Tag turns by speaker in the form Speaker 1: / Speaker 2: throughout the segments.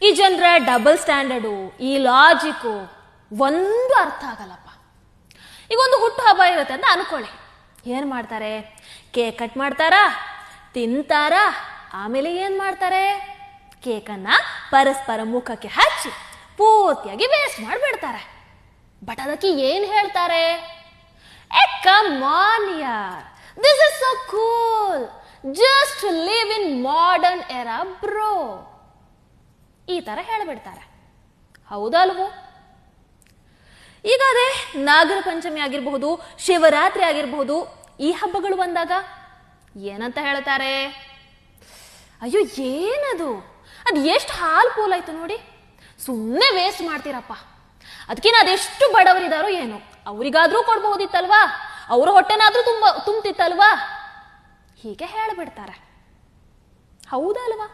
Speaker 1: ಈ ಜನರ double standard, ಈ ಲಾಜಿಕ್ಕು ಒಂದು ಅರ್ಥ ಆಗಲ್ಲಪ್ಪ. ಈಗ ಒಂದು ಹುಟ್ಟು ಹಬ್ಬ ಇರುತ್ತೆ ಅಂತ ಅನ್ಕೊಳ್ಳಿ. ಏನು ಮಾಡ್ತಾರೆ? ಕೇಕ್ ಕಟ್ ಮಾಡ್ತಾರಾ, ತಿಂತಾರಾ, ಆಮೇಲೆ ಏನು ಮಾಡ್ತಾರೆ? ಕೇಕನ್ನು ಪರಸ್ಪರ ಮುಖಕ್ಕೆ ಹಚ್ಚಿ ಪೂರ್ತಿಯಾಗಿ ವೇಸ್ಟ್ ಮಾಡಿಬಿಡ್ತಾರೆ. ಬಟ್ ಅದಕ್ಕೆ ಏನು ಹೇಳ್ತಾರೆ? ಕಮ್ ಆನ್ ಯಾರ್, this is so cool, just live in modern era bro, ಈ ತರ ಹೇಳ್ಬಿಡ್ತಾರೆ. ಹೌದಲ್ವೋ? ಈಗ ಅದೇ ನಾಗರ ಪಂಚಮಿ ಆಗಿರಬಹುದು, ಶಿವರಾತ್ರಿ ಆಗಿರಬಹುದು, ಈ ಹಬ್ಬಗಳು ಬಂದಾಗ ಏನಂತ ಹೇಳ್ತಾರೆ? ಅಯ್ಯೋ ಏನದು, ಅದು ಎಷ್ಟು ಹಾಲು ಪೋಲಾಯ್ತು ನೋಡಿ, ಸುಮ್ಮನೆ ವೇಸ್ಟ್ ಮಾಡ್ತೀರಪ್ಪ, ಅದಕ್ಕಿನ್ನ ಅದೆಷ್ಟು ಬಡವರಿದಾರೋ ಏನೋ, ಅವರಿಗಾದ್ರೂ ಕೊಡ್ಬಹುದಿತ್ತಲ್ವಾ, ಅವರ ಹೊಟ್ಟೆನಾದ್ರೂ ತುಂಬ್ತಿತ್ತಲ್ವಾ, ಹೀಗೆ ಹೇಳ್ಬಿಡ್ತಾರೆ. ಹೌದಲ್ವಾ?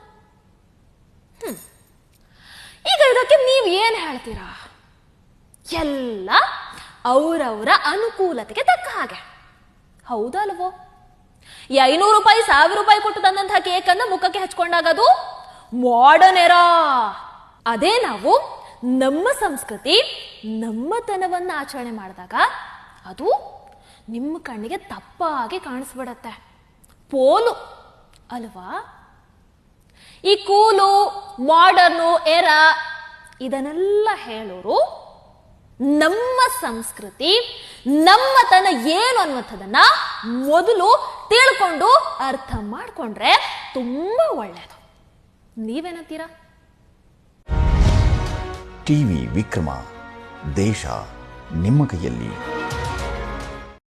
Speaker 1: ಈಗ ಇದಕ್ಕೆ ನೀವು ಏನು ಹೇಳ್ತೀರಾ? ಎಲ್ಲ ಅವರವರ ಅನುಕೂಲತೆಗೆ ತಕ್ಕ ಹಾಗೆ. ಹೌದಲ್ವೋ? ಈ 500 ರೂಪಾಯಿ 1000 ರೂಪಾಯಿ ಕೊಟ್ಟು ತಂದಂತಹ ಕೇಕನ್ನು ಮುಖಕ್ಕೆ ಹಚ್ಕೊಂಡಾಗ ಅದು ಮಾಡರ್ನ್ ಎರಾ. ಅದೇ ನಾವು ನಮ್ಮ ಸಂಸ್ಕೃತಿ ನಮ್ಮತನವನ್ನು ಆಚರಣೆ ಮಾಡಿದಾಗ ಅದು ನಿಮ್ಮ ಕಣ್ಣಿಗೆ ತಪ್ಪಾಗಿ ಕಾಣಿಸ್ಬಿಡತ್ತೆ. ಪೋಲು ಅಲ್ವಾ? ಈ ಕೂಲು, ಮಾಡರ್ನು, ಎರಾ ಇದನ್ನೆಲ್ಲ ಹೇಳೋರು ನಮ್ಮ ಸಂಸ್ಕೃತಿ ನಮ್ಮತನ ಏನು ಅನ್ನುವಂಥದ್ದನ್ನ ಮೊದಲು ತಿಳ್ಕೊಂಡು ಅರ್ಥ ಮಾಡ್ಕೊಂಡ್ರೆ ತುಂಬಾ ಒಳ್ಳೆಯದು. ನೀವೇನಂತೀರಾ?
Speaker 2: ಟಿವಿ ವಿಕ್ರಮ, ದೇಶ ನಿಮ್ಮ ಕೈಯಲ್ಲಿ.